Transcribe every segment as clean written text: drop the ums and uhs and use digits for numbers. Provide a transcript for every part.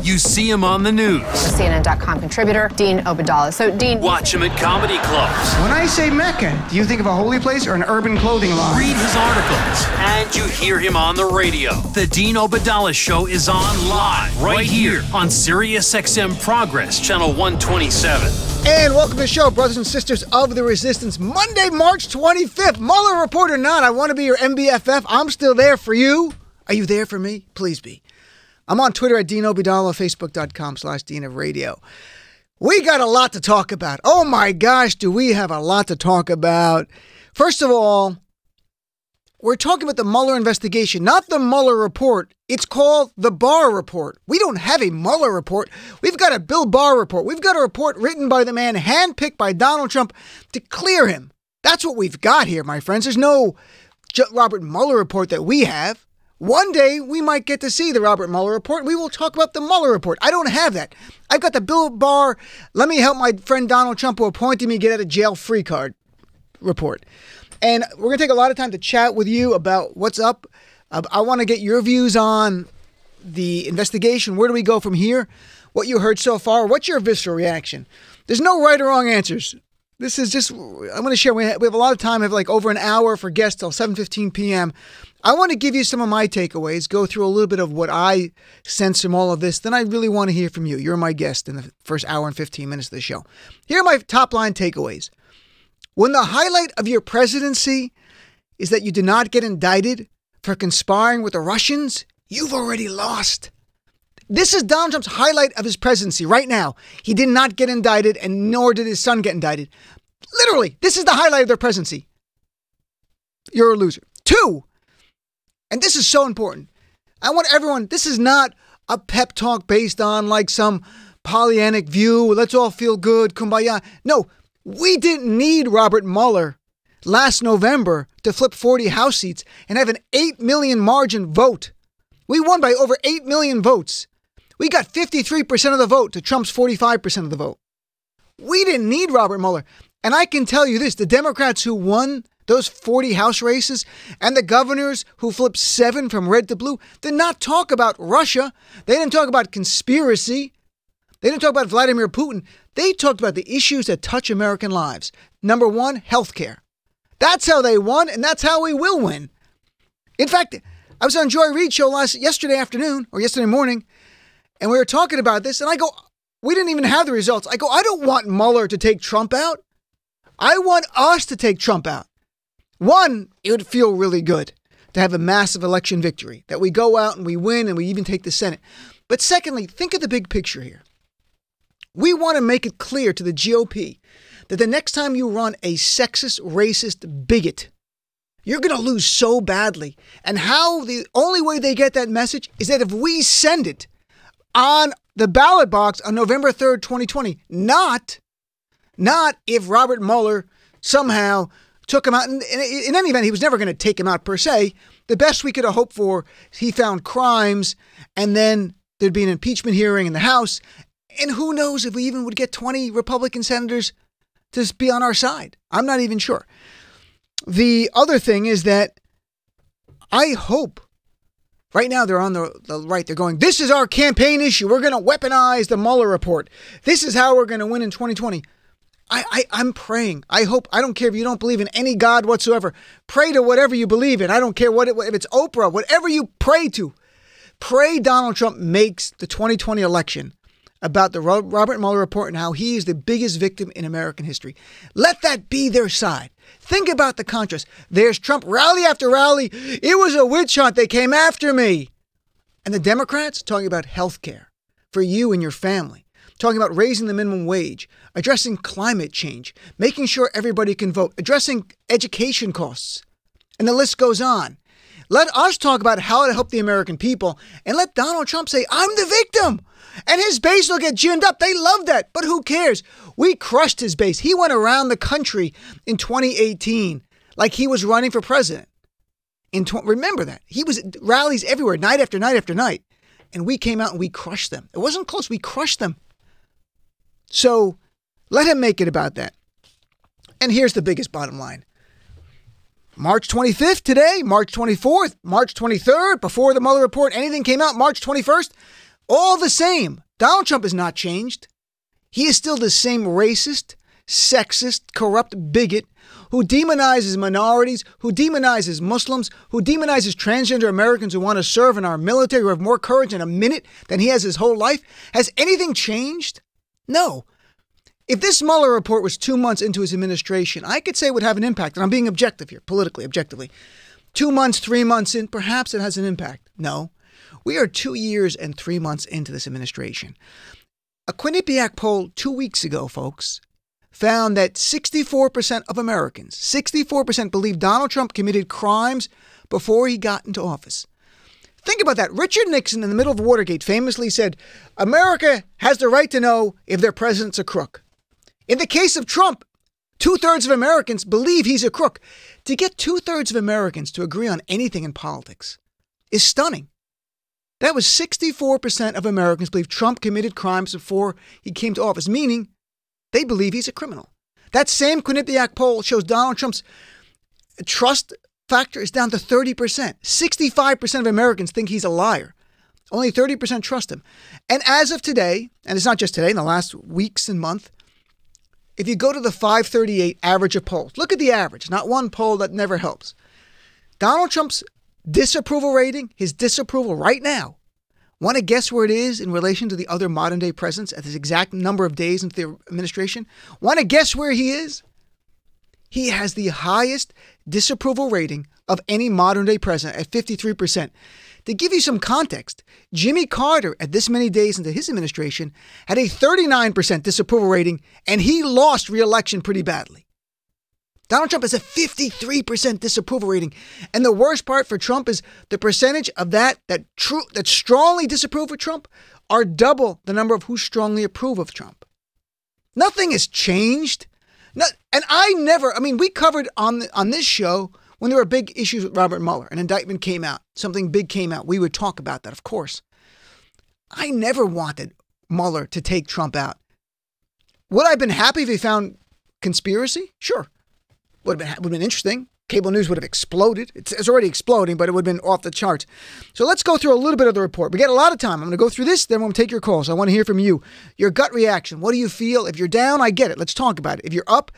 You see him on the news. CNN.com contributor, Dean Obeidallah. So, Dean... Watch him at comedy clubs. When I say Mecca, do you think of a holy place or an urban clothing line? Read his articles. And you hear him on the radio. The Dean Obeidallah Show is on live right here on SiriusXM Progress, Channel 127. And welcome to the show, brothers and sisters of the resistance. Monday, March 25th. Mueller report or not, I want to be your MBFF. I'm still there for you. Are you there for me? Please be. I'm on Twitter at Dean Obeidallah, Facebook.com/Dean of Radio. We got a lot to talk about. Oh my gosh, do we have a lot to talk about. First of all, we're talking about the Mueller investigation, not the Mueller report. It's called the Barr report. We don't have a Mueller report. We've got a Bill Barr report. We've got a report written by the man handpicked by Donald Trump to clear him. That's what we've got here, my friends. There's no Robert Mueller report that we have. One day, we might get to see the Robert Mueller report. We will talk about the Mueller report. I don't have that. I've got the Bill Barr, let me help my friend Donald Trump who appointed me get out of jail free card report. And we're going to take a lot of time to chat with you about what's up. I want to get your views on the investigation. Where do we go from here? What you heard so far? What's your visceral reaction? There's no right or wrong answers. This is just, I'm going to share. We have a lot of time. We have like over an hour for guests till 7:15 p.m. I want to give you some of my takeaways, go through a little bit of what I sense from all of this. Then I really want to hear from you. You're my guest in the first hour and 15 minutes of the show. Here are my top line takeaways. When the highlight of your presidency is that you did not get indicted for conspiring with the Russians, you've already lost. This is Donald Trump's highlight of his presidency right now. He did not get indicted, and nor did his son get indicted. Literally, this is the highlight of their presidency. You're a loser. 2, and this is so important. I want everyone, this is not a pep talk based on like some Pollyannic view. Let's all feel good, kumbaya. No, we didn't need Robert Mueller last November to flip 40 House seats and have an 8 million margin vote. We won by over 8 million votes. We got 53% of the vote to Trump's 45% of the vote. We didn't need Robert Mueller. And I can tell you this, the Democrats who won those 40 House races and the governors who flipped 7 from red to blue did not talk about Russia. They didn't talk about conspiracy. They didn't talk about Vladimir Putin. They talked about the issues that touch American lives. Number 1, healthcare. That's how they won, and that's how we will win. In fact, I was on Joy Reid's show yesterday afternoon or yesterday morning, and we were talking about this, and I go, we didn't even have the results. I go, I don't want Mueller to take Trump out. I want us to take Trump out. 1, it would feel really good to have a massive election victory, that we go out and we win and we even take the Senate. But secondly, think of the big picture here. We want to make it clear to the GOP that the next time you run a sexist, racist bigot, you're going to lose so badly. And how the only way they get that message is that if we send it on the ballot box on November 3rd, 2020, not if Robert Mueller somehow took him out. In any event, he was never going to take him out per se. The best we could have hoped for, he found crimes, and then there'd be an impeachment hearing in the House. And who knows if we even would get 20 Republican senators to be on our side. I'm not even sure. The other thing is that I hope, right now they're on the right, they're going, this is our campaign issue. We're going to weaponize the Mueller report. This is how we're going to win in 2020. I'm praying. I hope. I don't care if you don't believe in any God whatsoever. Pray to whatever you believe in. I don't care if it's Oprah, whatever you pray to. Pray Donald Trump makes the 2020 election about the Robert Mueller report and how he is the biggest victim in American history. Let that be their side. Think about the contrast. There's Trump rally after rally. It was a witch hunt. They came after me. And the Democrats talking about health care for you and your family, talking about raising the minimum wage, addressing climate change, making sure everybody can vote, addressing education costs. And the list goes on. Let us talk about how to help the American people and let Donald Trump say, I'm the victim. And his base will get ginned up. They love that. But who cares? We crushed his base. He went around the country in 2018 like he was running for president. Remember that. He was at rallies everywhere, night after night after night. And we came out and we crushed them. It wasn't close. We crushed them. So let him make it about that. And here's the biggest bottom line. March 25th today, March 24th, March 23rd, before the Mueller report, anything came out, March 21st. All the same, Donald Trump has not changed. He is still the same racist, sexist, corrupt bigot who demonizes minorities, who demonizes Muslims, who demonizes transgender Americans who want to serve in our military, who have more courage in a minute than he has his whole life. Has anything changed? No. If this Mueller report was 2 months into his administration, I could say it would have an impact. And I'm being objective here, politically, objectively. 2 months, 3 months in, perhaps it has an impact. No. We are 2 years and 3 months into this administration. A Quinnipiac poll 2 weeks ago, folks, found that 64% of Americans, 64% believe Donald Trump committed crimes before he got into office. Think about that. Richard Nixon, in the middle of Watergate, famously said, America has the right to know if their president's a crook. In the case of Trump, 2/3 of Americans believe he's a crook. To get 2/3 of Americans to agree on anything in politics is stunning. That was 64% of Americans believe Trump committed crimes before he came to office, meaning they believe he's a criminal. That same Quinnipiac poll shows Donald Trump's trust factor is down to 30%. 65% of Americans think he's a liar. Only 30% trust him. And as of today, and it's not just today, in the last weeks and month, if you go to the 538 average of polls, look at the average, not one poll that never helps. Donald Trump's disapproval rating, his disapproval right now, want to guess where it is in relation to the other modern day presidents at this exact number of days into the administration? Want to guess where he is? He has the highest disapproval rating of any modern day president at 53%. To give you some context, Jimmy Carter, at this many days into his administration, had a 39% disapproval rating, and he lost re-election pretty badly. Donald Trump has a 53% disapproval rating. And the worst part for Trump is the percentage of that strongly disapprove of Trump are double the number of who strongly approve of Trump. Nothing has changed. We covered on this show when there were big issues with Robert Mueller, an indictment came out, something big came out. We would talk about that, of course. I never wanted Mueller to take Trump out. Would I have been happy if he found conspiracy? Sure. Would have been interesting. Cable news would have exploded. It's already exploding, but it would have been off the charts. So let's go through a little bit of the report. We got a lot of time. I'm going to go through this, then we'll take your calls. I want to hear from you. Your gut reaction. What do you feel? If you're down, I get it. Let's talk about it. If you're up,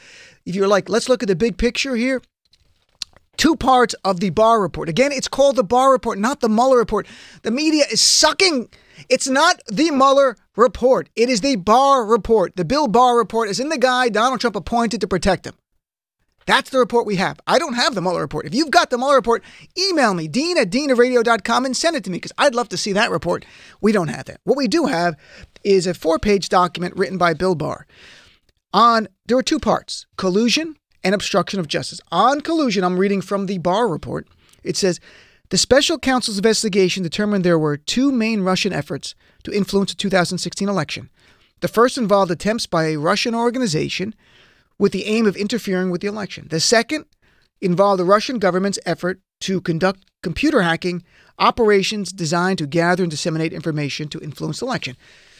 if you're like, let's look at the big picture here. 2 parts of the Barr report. Again, it's called the Barr report, not the Mueller report. The media is sucking. It's not the Mueller report. It is the Barr report. The Bill Barr report is in the guy Donald Trump appointed to protect him. That's the report we have. I don't have the Mueller report. If you've got the Mueller report, email me, dean@deanofradio.com, and send it to me because I'd love to see that report. We don't have that. What we do have is a 4-page document written by Bill Barr. There were 2 parts, collusion and obstruction of justice. On collusion, I'm reading from the Barr report. It says, the special counsel's investigation determined there were 2 main Russian efforts to influence the 2016 election. The first involved attempts by a Russian organization with the aim of interfering with the election. The second involved the Russian government's effort to conduct computer hacking operations designed to gather and disseminate information to influence the election.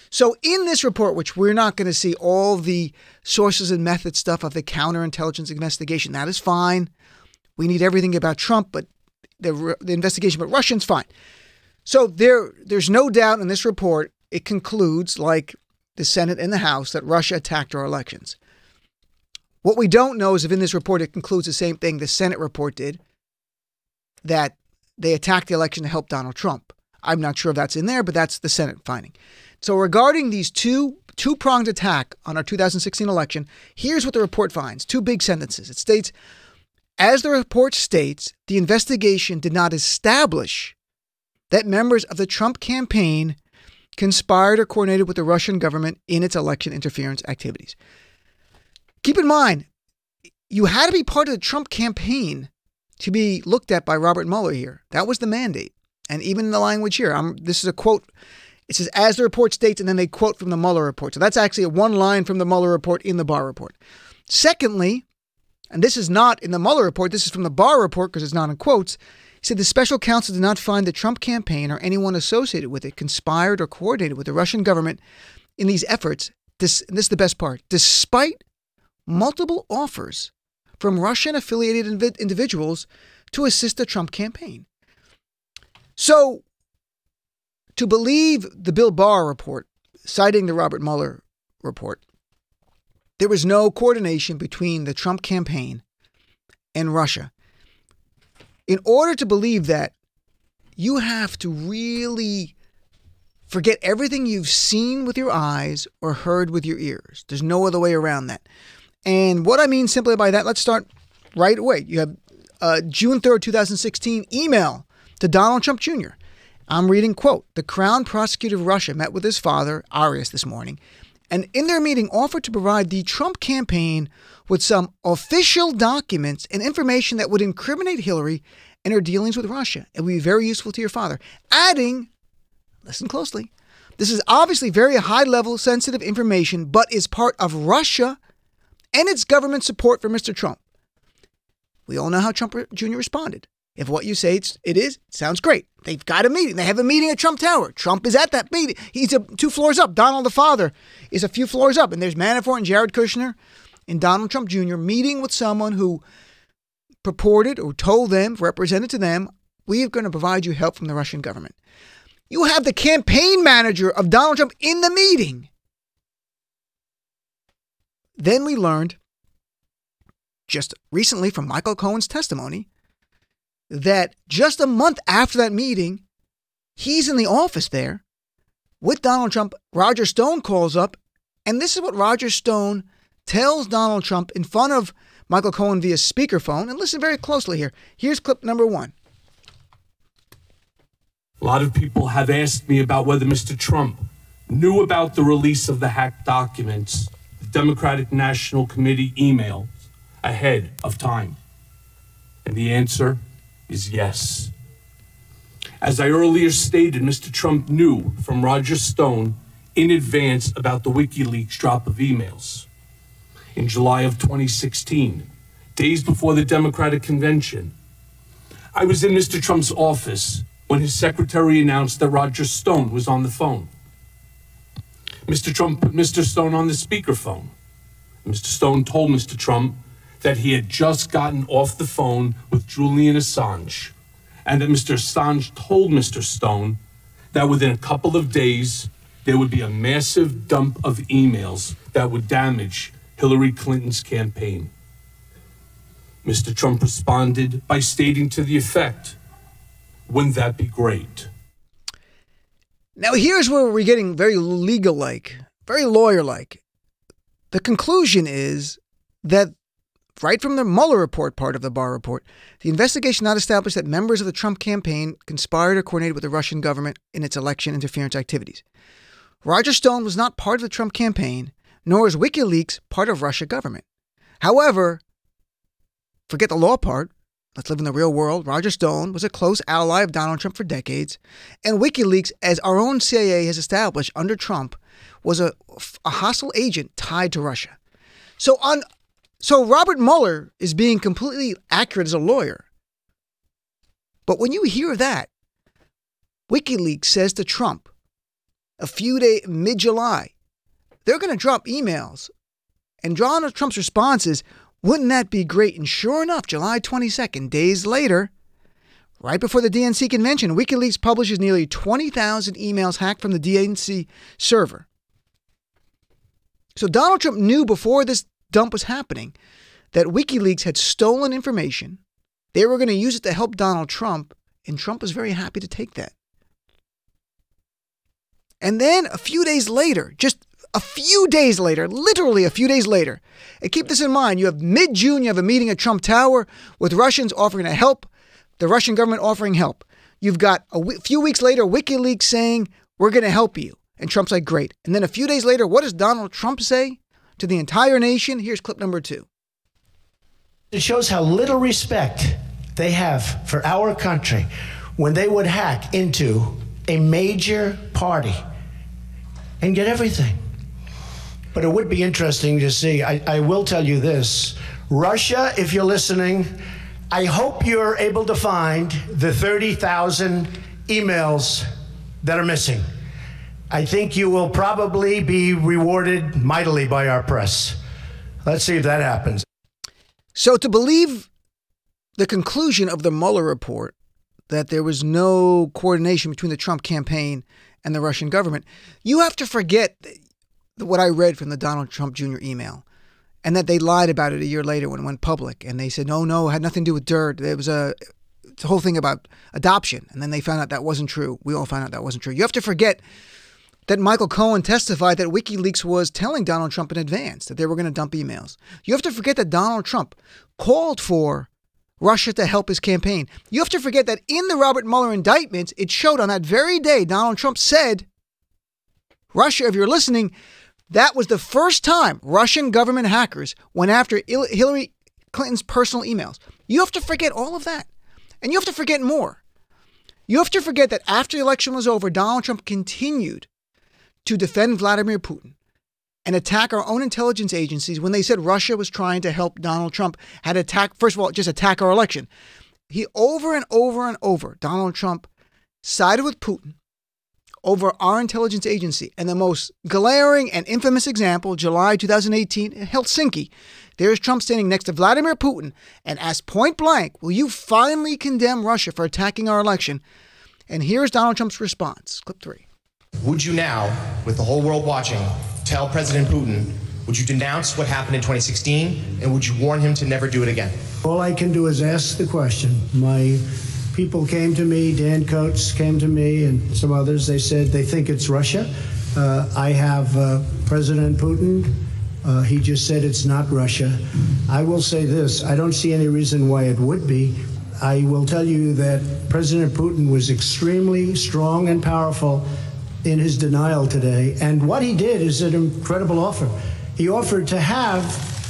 So in this report, which we're not going to see all the sources and methods stuff of the counterintelligence investigation, that is fine. We need everything about Trump, but the investigation about Russians, fine. So there's no doubt in this report, it concludes, like the Senate and the House, that Russia attacked our elections. What we don't know is if in this report it concludes the same thing the Senate report did, that they attacked the election to help Donald Trump. I'm not sure if that's in there, but that's the Senate finding. So regarding these two-pronged attack on our 2016 election, here's what the report finds. 2 big sentences. It states, as the report states, the investigation did not establish that members of the Trump campaign conspired or coordinated with the Russian government in its election interference activities. Keep in mind, you had to be part of the Trump campaign to be looked at by Robert Mueller here. That was the mandate. And even in the language here, this is a quote. It says, as the report states, and then they quote from the Mueller report. So that's actually one line from the Mueller report in the Barr report. Secondly, and this is not in the Mueller report, this is from the Barr report because it's not in quotes, he said the special counsel did not find the Trump campaign or anyone associated with it conspired or coordinated with the Russian government in these efforts. And this is the best part. Despite multiple offers from Russian-affiliated individuals to assist the Trump campaign. So To believe the Bill Barr report, citing the Robert Mueller report, there was no coordination between the Trump campaign and Russia. In order to believe that, you have to really forget everything you've seen with your eyes or heard with your ears. There's no other way around that. And what I mean simply by that, let's start right away. You have June 3rd, 2016 email to Donald Trump Jr. I'm reading, quote, "The Crown Prosecutor of Russia met with his father, Arias, this morning, and in their meeting offered to provide the Trump campaign with some official documents and information that would incriminate Hillary and her dealings with Russia. It would be very useful to your father." Adding, listen closely, "This is obviously very high-level sensitive information, but is part of Russia and its government support for Mr. Trump." We all know how Trump Jr. responded. If what you say it sounds great. They've got a meeting. They have a meeting at Trump Tower. Trump is at that meeting. He's 2 floors up. Donald the father is a few floors up. And there's Manafort and Jared Kushner and Donald Trump Jr. meeting with someone who purported or told them, represented to them, "We're going to provide you help from the Russian government." You have the campaign manager of Donald Trump in the meeting. Then we learned just recently from Michael Cohen's testimony that just a month after that meeting, he's in the office there with Donald Trump. Roger Stone calls up, and this is what Roger Stone tells Donald Trump in front of Michael Cohen via speakerphone. And listen very closely here. Here's clip number 1. "A lot of people have asked me about whether Mr. Trump knew about the release of the hacked documents, the Democratic National Committee emails, ahead of time. And the answer is yes. As I earlier stated, Mr. Trump knew from Roger Stone in advance about the WikiLeaks drop of emails. In July of 2016, days before the Democratic convention, I was in Mr. Trump's office when his secretary announced that Roger Stone was on the phone. Mr. Trump put Mr. Stone on the speakerphone. Mr. Stone told Mr. Trump that he had just gotten off the phone with Julian Assange, and that Mr. Assange told Mr. Stone that within a couple of days, there would be a massive dump of emails that would damage Hillary Clinton's campaign. Mr. Trump responded by stating to the effect, "Wouldn't that be great?" Now, here's where we're getting very legal-like, very lawyer-like. The conclusion is that right from the Mueller report part of the Barr report, the investigation not established that members of the Trump campaign conspired or coordinated with the Russian government in its election interference activities. Roger Stone was not part of the Trump campaign, nor is WikiLeaks part of Russia government. However, forget the law part. Let's live in the real world. Roger Stone was a close ally of Donald Trump for decades, and WikiLeaks, as our own CIA has established under Trump, was a hostile agent tied to Russia. So Robert Mueller is being completely accurate as a lawyer. But when you hear that, WikiLeaks says to Trump, mid-July, they're going to drop emails. And Donald Trump's response is, "Wouldn't that be great?" And sure enough, July 22nd, days later, right before the DNC convention, WikiLeaks publishes nearly 20,000 emails hacked from the DNC server. So Donald Trump knew before this dump was happening that WikiLeaks had stolen information. They were going to use it to help Donald Trump, and Trump was very happy to take that. And then a few days later, just a few days later, literally a few days later, and keep this in mind, you have mid-June, you have a meeting at Trump Tower with Russians offering to help, the Russian government offering help. You've got a few weeks later, WikiLeaks saying, "We're going to help you." And Trump's like, "Great." And then a few days later, what does Donald Trump say to the entire nation? Here's clip number 2. It shows how little respect they have for our country when they would hack into a major party and get everything. But it would be interesting to see. I will tell you this. Russia, if you're listening, I hope you're able to find the 30,000 emails that are missing. I think you will probably be rewarded mightily by our press. Let's see if that happens. So to believe the conclusion of the Mueller report, that there was no coordination between the Trump campaign and the Russian government. You have to forget what I read from the Donald Trump Jr. email, and that they lied about it a year later when it went public. And they said, no, it had nothing to do with dirt. There was a whole thing about adoption. And then they found out that wasn't true. We all found out that wasn't true. You have to forget that Michael Cohen testified that WikiLeaks was telling Donald Trump in advance that they were going to dump emails. You have to forget that Donald Trump called for Russia to help his campaign. You have to forget that in the Robert Mueller indictments, it showed on that very day, Donald Trump said, Russia, if you're listening, that was the first time Russian government hackers went after Hillary Clinton's personal emails. You have to forget all of that. And you have to forget more. You have to forget that after the election was over, Donald Trump continued to defend Vladimir Putin and attack our own intelligence agencies when they said Russia was trying to help Donald Trump, had attacked, first of all, just attack our election. He over and over and over, Donald Trump sided with Putin over our intelligence agency. And the most glaring and infamous example, July 2018 in Helsinki, there's Trump standing next to Vladimir Putin and asked point blank, will you finally condemn Russia for attacking our election? And here's Donald Trump's response. Clip 3. Would you now, with the whole world watching, tell President Putin, would you denounce what happened in 2016, and would you warn him to never do it again? All I can do is ask the question. My people came to me, Dan Coates came to me, and some others. They said they think it's Russia. I have President Putin. He just said it's not Russia. I will say this. I don't see any reason why it would be. I will tell you that President Putin was extremely strong and powerful in his denial today. And what he did is an incredible offer. He offered to have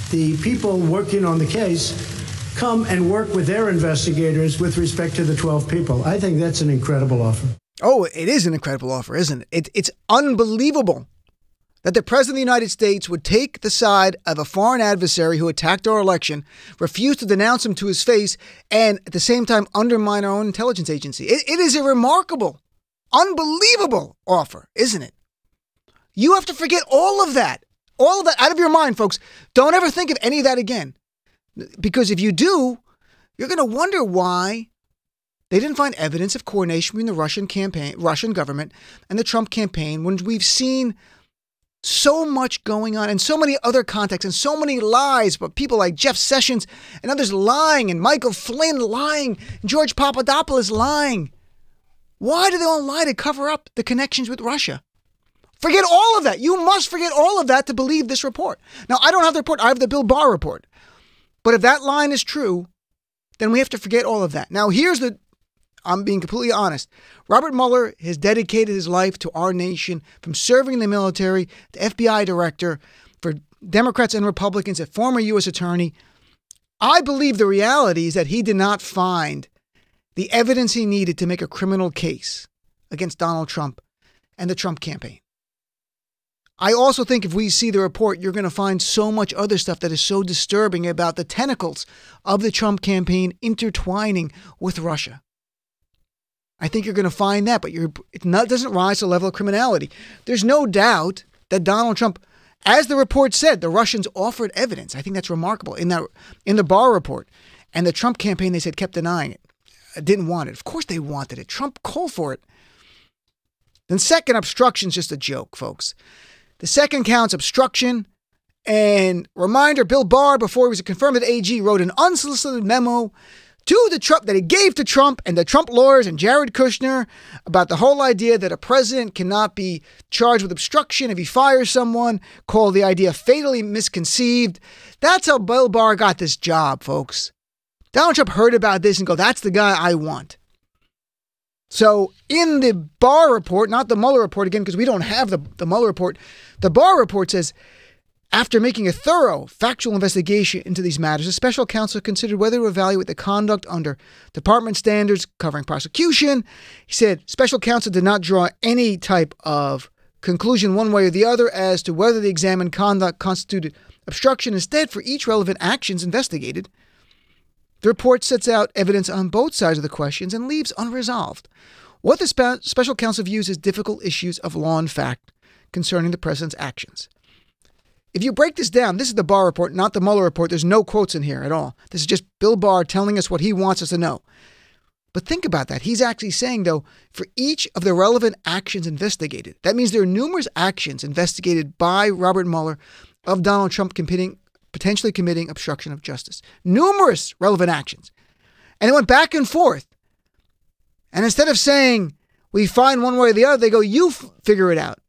the people working on the case come and work with their investigators with respect to the 12 people. I think that's an incredible offer. Oh, it is an incredible offer, isn't it? It's unbelievable that the President of the United States would take the side of a foreign adversary who attacked our election, refuse to denounce him to his face, and at the same time undermine our own intelligence agency. It is a remarkable, unbelievable offer, isn't it? You have to forget all of that out of your mind, folks. Don't ever think of any of that again. Because if you do, you're going to wonder why they didn't find evidence of coordination between the Russian government and the Trump campaign when we've seen so much going on and so many other contexts and so many lies, but people like Jeff Sessions and others lying and Michael Flynn lying, and George Papadopoulos lying. Why do they all lie to cover up the connections with Russia? Forget all of that. You must forget all of that to believe this report. Now, I don't have the report. I have the Bill Barr report. But if that line is true, then we have to forget all of that. Now, I'm being completely honest. Robert Mueller has dedicated his life to our nation, from serving in the military, to FBI director, for Democrats and Republicans, a former U.S. attorney. I believe the reality is that he did not find the evidence he needed to make a criminal case against Donald Trump and the Trump campaign. I also think if we see the report, you're going to find so much other stuff that is so disturbing about the tentacles of the Trump campaign intertwining with Russia. I think you're going to find that, but it doesn't rise to the level of criminality. There's no doubt that Donald Trump, as the report said, the Russians offered evidence. I think that's remarkable in the Barr report. And the Trump campaign, they said, kept denying it. Didn't want it. Of course they wanted it. Trump called for it. Then second, obstruction's just a joke, folks. The second count's obstruction. And reminder, Bill Barr, before he was confirmed at AG, wrote an unsolicited memo to the Trump that he gave to Trump and the Trump lawyers and Jared Kushner about the whole idea that a president cannot be charged with obstruction if he fires someone, called the idea fatally misconceived. That's how Bill Barr got this job, folks. Donald Trump heard about this and go, that's the guy I want. So in the Barr report, not the Mueller report again, because we don't have the Mueller report, the Barr report says, after making a thorough factual investigation into these matters, a special counsel considered whether to evaluate the conduct under department standards covering prosecution. He said special counsel did not draw any type of conclusion one way or the other as to whether the examined conduct constituted obstruction. Instead, for each relevant actions investigated, the report sets out evidence on both sides of the questions and leaves unresolved what the special counsel views as difficult issues of law and fact concerning the president's actions. If you break this down, this is the Barr report, not the Mueller report. There's no quotes in here at all. This is just Bill Barr telling us what he wants us to know. But think about that. He's actually saying, though, for each of the relevant actions investigated, that means there are numerous actions investigated by Robert Mueller of Donald Trump potentially committing obstruction of justice. Numerous relevant actions. And it went back and forth. And instead of saying, we find one way or the other, they go, you figure it out.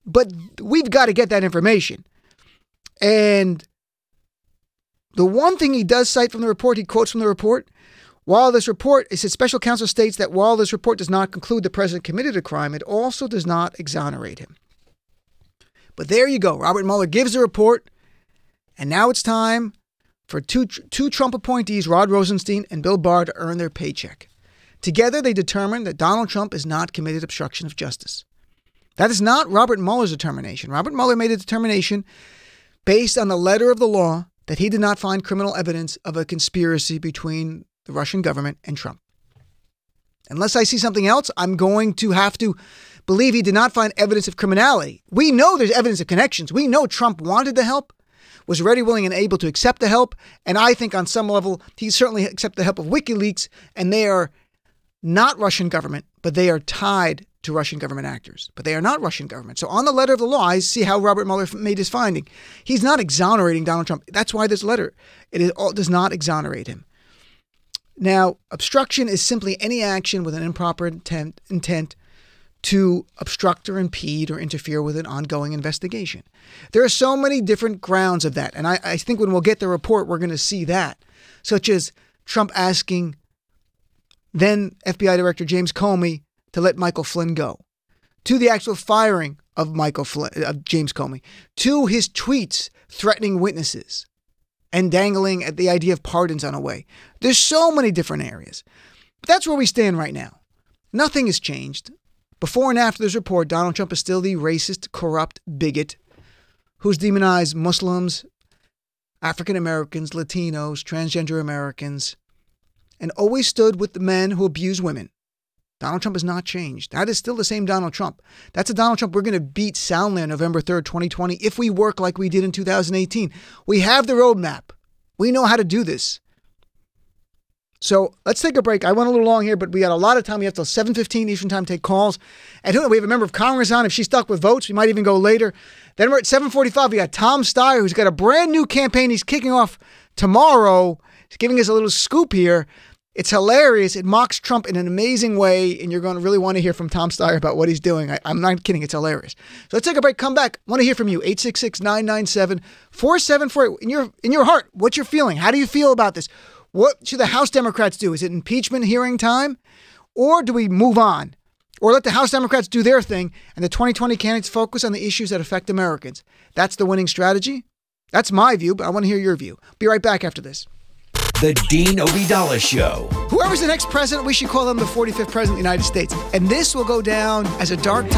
But we've got to get that information. And the one thing he does cite from the report, he quotes from the report, while this report, it says special counsel states that while this report does not conclude the president committed a crime, it also does not exonerate him. But there you go. Robert Mueller gives the report, and now it's time for two Trump appointees, Rod Rosenstein and Bill Barr, to earn their paycheck. Together, they determined that Donald Trump has not committed obstruction of justice. That is not Robert Mueller's determination. Robert Mueller made a determination based on the letter of the law that he did not find criminal evidence of a conspiracy between the Russian government and Trump. Unless I see something else, I'm going to have to believe he did not find evidence of criminality. We know there's evidence of connections. We know Trump wanted the help, was ready, willing, and able to accept the help. And I think on some level, he certainly accepted the help of WikiLeaks, and they are not Russian government, but they are tied to Russian government actors. But they are not Russian government. So on the letter of the law, I see how Robert Mueller made his finding. He's not exonerating Donald Trump. That's why this letter, does not exonerate him. Now, obstruction is simply any action with an improper intent to obstruct or impede or interfere with an ongoing investigation. There are so many different grounds of that. And I think when we'll get the report, we're going to see that, such as Trump asking then FBI Director James Comey to let Michael Flynn go, to the actual firing of James Comey, to his tweets threatening witnesses and dangling at the idea of pardons on a way. There's so many different areas. But that's where we stand right now. Nothing has changed. Before and after this report, Donald Trump is still the racist, corrupt bigot who's demonized Muslims, African Americans, Latinos, transgender Americans, and always stood with the men who abuse women. Donald Trump has not changed. That is still the same Donald Trump. That's a Donald Trump we're going to beat soundly on November 3rd, 2020, if we work like we did in 2018. We have the roadmap. We know how to do this. So let's take a break. I went a little long here, but we got a lot of time. We have till 7:15 Eastern time to take calls. And we have a member of Congress on. If she's stuck with votes, we might even go later. Then we're at 7:45. We got Tom Steyer, who's got a brand new campaign. He's kicking off tomorrow. He's giving us a little scoop here. It's hilarious. It mocks Trump in an amazing way, and you're going to really want to hear from Tom Steyer about what he's doing. I'm not kidding. It's hilarious. So let's take a break. Come back. I want to hear from you. 866-997-4748. In your heart, what's your feeling? How do you feel about this? What should the House Democrats do? Is it impeachment hearing time? Or do we move on? Or let the House Democrats do their thing and the 2020 candidates focus on the issues that affect Americans? That's the winning strategy? That's my view, but I want to hear your view. Be right back after this. The Dean Ovidala Show. Whoever's the next president, we should call them the 45th president of the United States. And this will go down as a dark time.